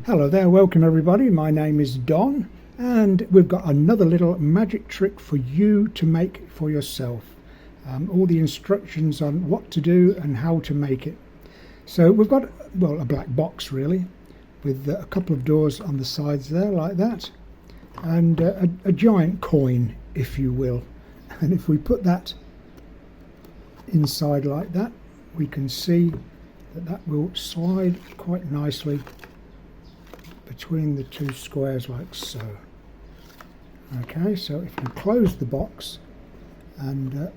Hello there, welcome everybody. My name is Don and we've got another little magic trick for you to make for yourself. All the instructions on what to do and how to make it. So we've got, well, a black box really, with a couple of doors on the sides there like that, and a giant coin, if you will. And if we put that inside like that, we can see that that will slide quite nicely between the two squares like so. Okay, so if you close the box and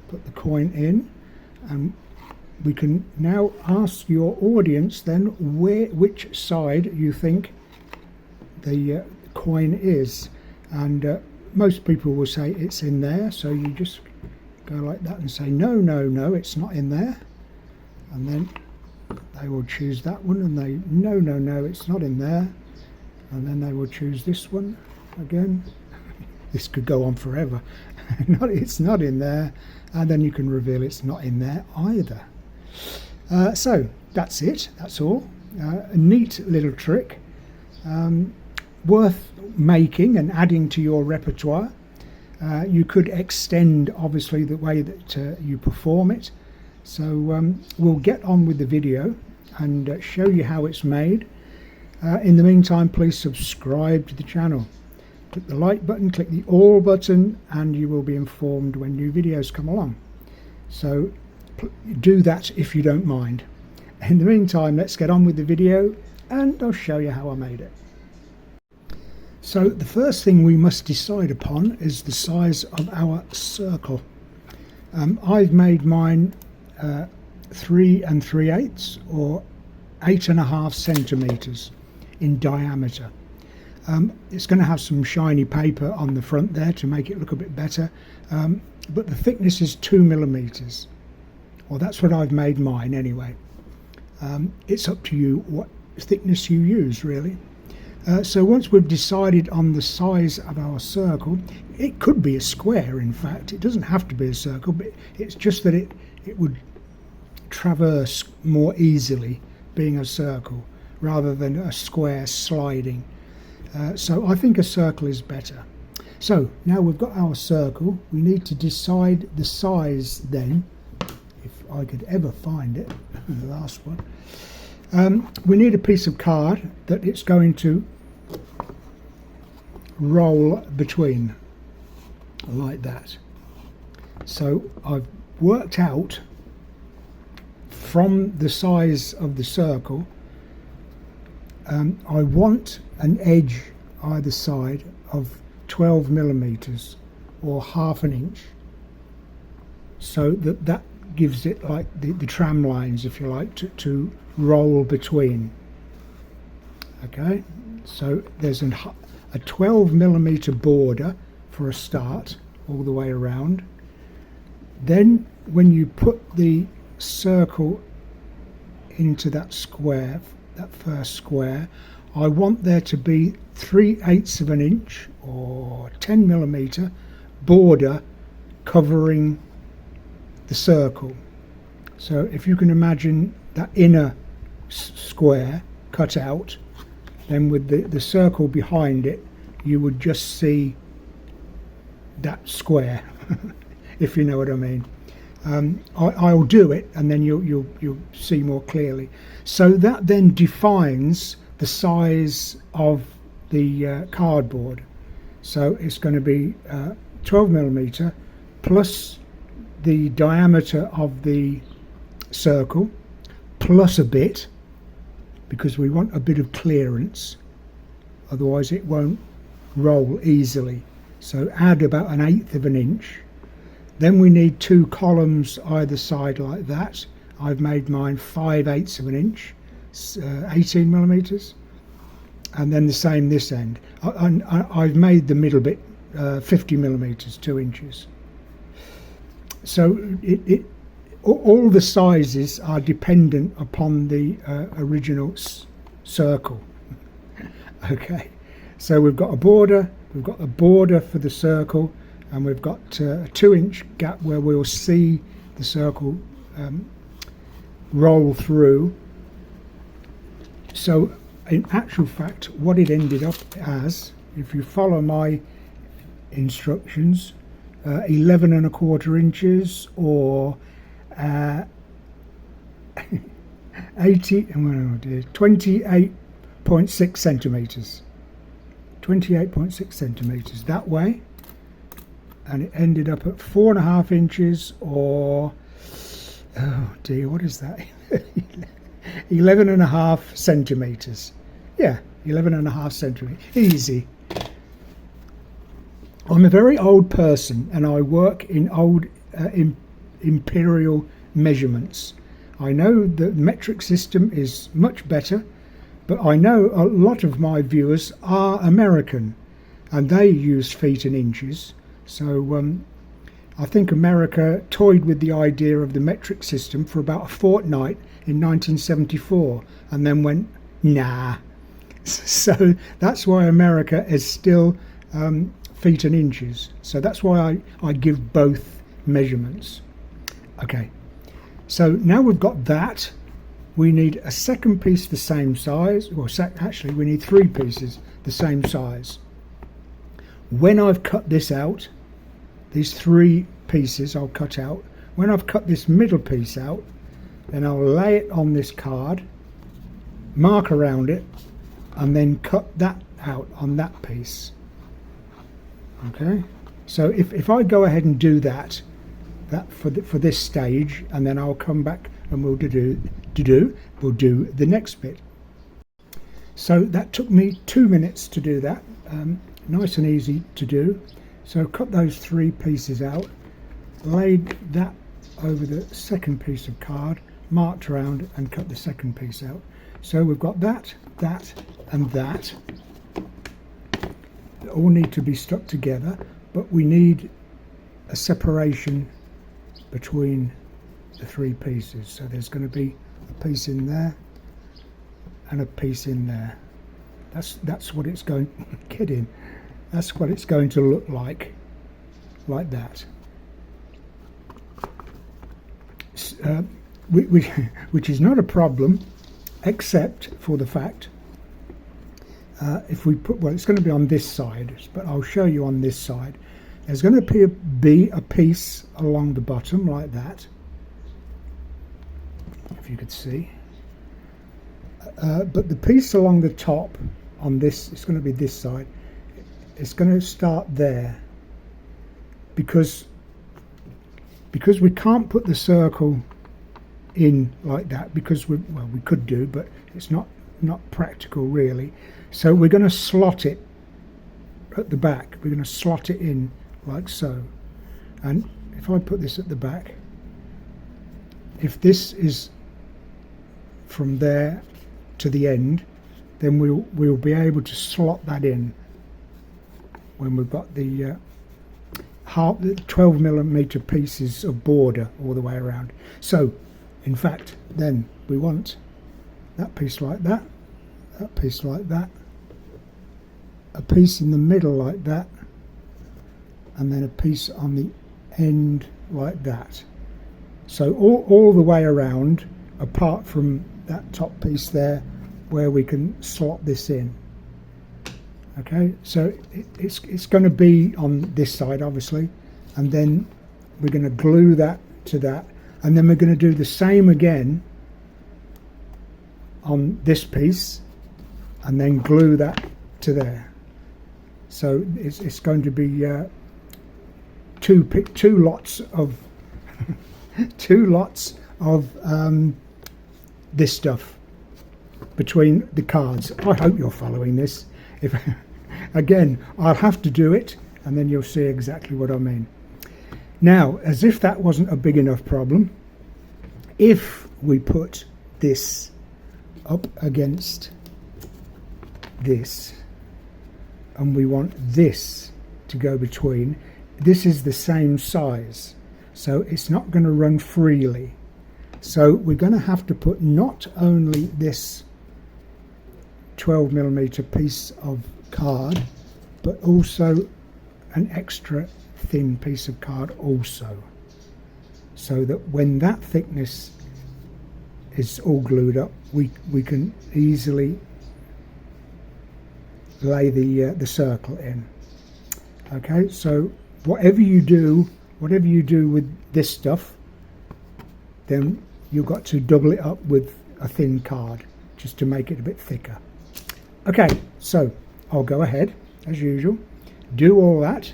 put the coin in, and we can now ask your audience then which side you think the coin is, and most people will say it's in there, so you just go like that and say no, it's not in there, and then they will choose that one, and they no, it's not in there, and then they will choose this one again. This could go on forever. It's not in there, and then you can reveal it's not in there either. So that's it, that's all. A neat little trick, worth making and adding to your repertoire. You could extend obviously the way that you perform it. So we'll get on with the video and show you how it's made. In the meantime, please subscribe to the channel. Click the like button, click the all button, and you will be informed when new videos come along. So do that if you don't mind. In the meantime, let's get on with the video and I'll show you how I made it. So the first thing we must decide upon is the size of our circle. I've made mine 3 3/8 or 8.5 centimeters in diameter. It's going to have some shiny paper on the front there to make it look a bit better, but the thickness is 2 millimeters. Well, that's what I've made mine anyway. It's up to you what thickness you use really. So once we've decided on the size of our circle, it could be a square, in fact. It doesn't have to be a circle, but it's just that it would traverse more easily being a circle rather than a square sliding. So I think a circle is better. So now we've got our circle, we need to decide the size then, if I could ever find it, the last one. We need a piece of card that it's going to roll between like that. So I've worked out from the size of the circle, I want an edge either side of 12 millimeters or ½ inch, so that gives it like the tram lines, if you like, to roll between. Okay, so there's a 12 millimeter border for a start all the way around. Then when you put the circle into that square, that first square, I want there to be 3/8 of an inch or 10 millimeter border covering the circle. So if you can imagine that inner square cut out, then with the circle behind it, you would just see that square, if you know what I mean. I'll do it and then you'll see more clearly. So that then defines the size of the cardboard. So it's going to be 12 millimeter plus the diameter of the circle plus a bit, because we want a bit of clearance, otherwise it won't roll easily. So add about 1/8 of an inch. Then we need 2 columns either side like that. I've made mine 5/8 of an inch, 18 millimeters, and then the same this end. I've made the middle bit 50 millimeters, 2 inches. So all the sizes are dependent upon the original circle. Okay, so we've got a border, we've got a border for the circle, and we've got a 2-inch gap where we'll see the circle roll through. So in actual fact, what it ended up as, if you follow my instructions, 11 1/4 inches, or 28.6 centimeters. 28.6 centimeters that way, and it ended up at 4.5 inches, or oh dear, what is that? 11.5 centimeters. Yeah, 11.5 centimeters. Easy. I'm a very old person, and I work in old imperial measurements. I know the metric system is much better, but I know a lot of my viewers are American, and they use feet and inches. So I think America toyed with the idea of the metric system for about a fortnight in 1974, and then went, nah. So that's why America is still feet and inches. So that's why I give both measurements. Okay, so now we've got that. We need a second piece the same size. Well, actually we need 3 pieces the same size. When I've cut this out, these 3 pieces I'll cut out. When I've cut this middle piece out, then I'll lay it on this card, mark around it, and then cut that out on that piece. Okay, so if I go ahead and do that for this stage, and then I'll come back and we'll do the next bit. So that took me 2 minutes to do that. Nice and easy to do. So cut those 3 pieces out, laid that over the second piece of card, marked around, and cut the second piece out. So we've got that, and that. They all need to be stuck together, but we need a separation between the 3 pieces. So there's going to be a piece in there and a piece in there. That's what it's going get in. That's what it's going to look like that. Which is not a problem, except for the fact if we put, well, it's going to be on this side, but I'll show you on this side. There's going to be a piece along the bottom like that, if you could see. But the piece along the top on this, it's going to be this side. It's going to start there, because we can't put the circle in like that, because we could do, but it's not practical really. So we're going to slot it at the back. We're going to slot it in like so. And if I put this at the back, if this is from there to the end, then we'll be able to slot that in when we've got the 12mm pieces of border all the way around. So in fact, then we want that piece like that, that piece like that, a piece in the middle like that, and then a piece on the end like that. So all the way around, apart from that top piece there where we can slot this in. Okay, so it's going to be on this side obviously, and then we're going to glue that to that, and then we're going to do the same again on this piece, and then glue that to there. So it's going to be two lots of this stuff between the cards. I hope you're following this. If again, I'll have to do it, and then you'll see exactly what I mean. Now, as if that wasn't a big enough problem, if we put this up against this, and we want this to go between, this is the same size, so it's not going to run freely. So we're going to have to put not only this 12mm piece of card, but also an extra thin piece of card also, so that when that thickness is all glued up, we can easily lay the circle in. Okay, so whatever you do with this stuff, then you've got to double it up with a thin card just to make it a bit thicker. Okay, so I'll go ahead as usual, do all that,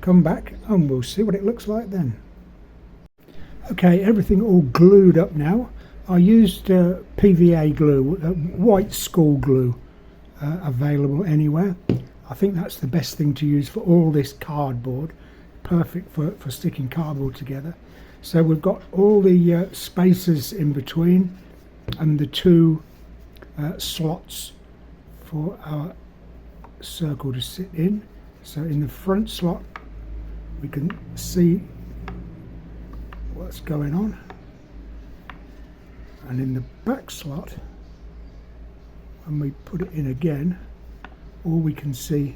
come back and we'll see what it looks like then. Okay, everything all glued up now. I used PVA glue, white school glue, available anywhere. I think that's the best thing to use for all this cardboard, perfect for sticking cardboard together. So we've got all the spaces in between and the two slots for our circle to sit in. So in the front slot we can see what's going on, and in the back slot, when we put it in again, all we can see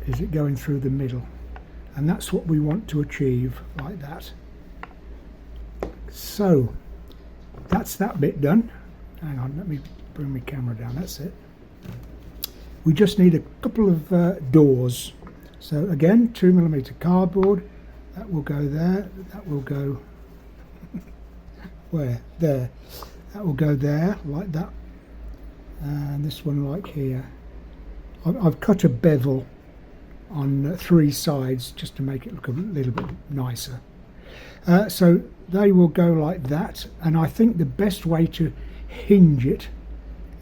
is it going through the middle, and that's what we want to achieve, like that. So that's that bit done. Hang on, let me bring my camera down. That's it. We just need a couple of doors. So again, 2mm cardboard, that will go there, that will go where? There. That will go there, like that, and this one like here. I've cut a bevel on 3 sides just to make it look a little bit nicer. So they will go like that, and I think the best way to hinge it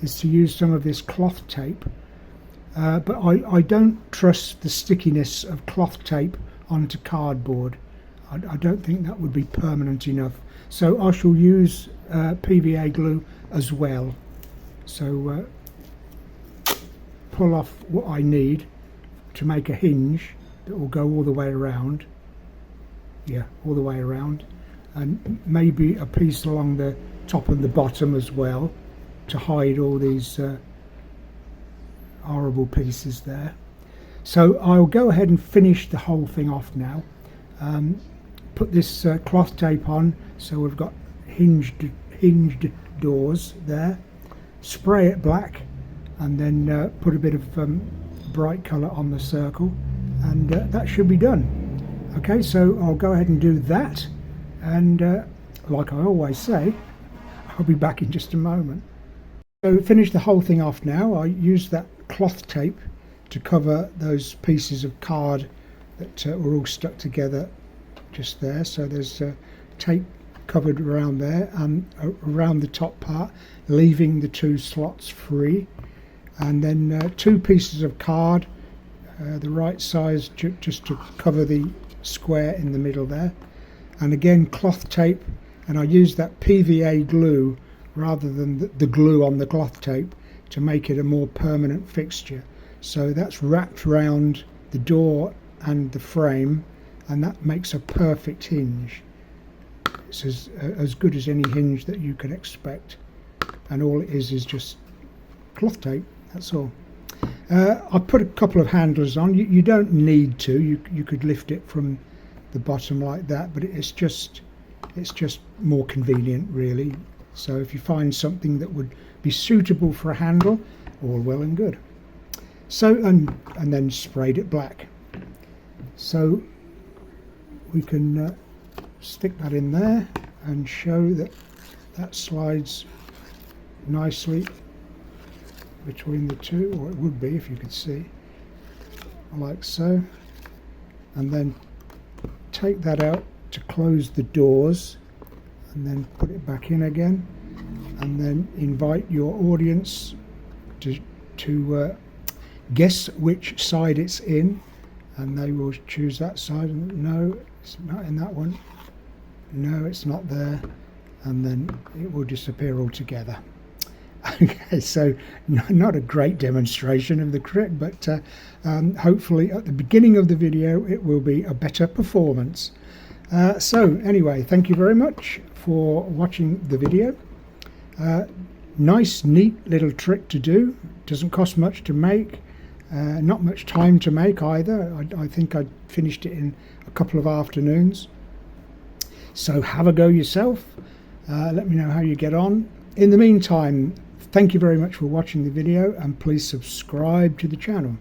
is to use some of this cloth tape, but I don't trust the stickiness of cloth tape onto cardboard. I don't think that would be permanent enough, so I shall use PVA glue as well. So pull off what I need to make a hinge that will go all the way around. Yeah, all the way around, and maybe a piece along the top and the bottom as well to hide all these horrible pieces there. So I'll go ahead and finish the whole thing off now. Put this cloth tape on, so we've got hinged doors there. Spray it black, and then put a bit of bright colour on the circle, and that should be done. Okay, so I'll go ahead and do that, and like I always say, I'll be back in just a moment. So finish the whole thing off now. I used that cloth tape to cover those pieces of card that were all stuck together just there. So there's tape covered around there and around the top part, leaving the 2 slots free, and then 2 pieces of card, the right size just to cover the square in the middle there, and again cloth tape, and I used that PVA glue rather than the glue on the cloth tape to make it a more permanent fixture. So that's wrapped around the door and the frame, and that makes a perfect hinge. It's as good as any hinge that you can expect, and all it is just cloth tape, that's all. I put a couple of handles on. You don't need to. You could lift it from the bottom like that, but it's just more convenient, really. So if you find something that would be suitable for a handle, all well and good. So and then sprayed it black. So we can stick that in there and show that that slides nicely between the two, or it would be if you could see, like so, and then take that out to close the doors, and then put it back in again, and then invite your audience to guess which side it's in, and they will choose that side. No, it's not in that one. No, it's not there, and then it will disappear altogether. Okay, so not a great demonstration of the trick, but hopefully at the beginning of the video it will be a better performance. So anyway, thank you very much for watching the video. Nice, neat little trick to do. Doesn't cost much to make, not much time to make either. I think I finished it in a couple of afternoons. So have a go yourself. Let me know how you get on. In the meantime, thank you very much for watching the video, and please subscribe to the channel.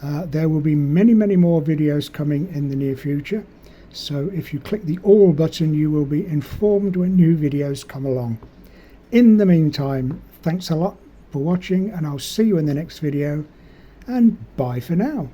There will be many more videos coming in the near future, so if you click the all button you will be informed when new videos come along. In the meantime, thanks a lot for watching, and I'll see you in the next video, and bye for now.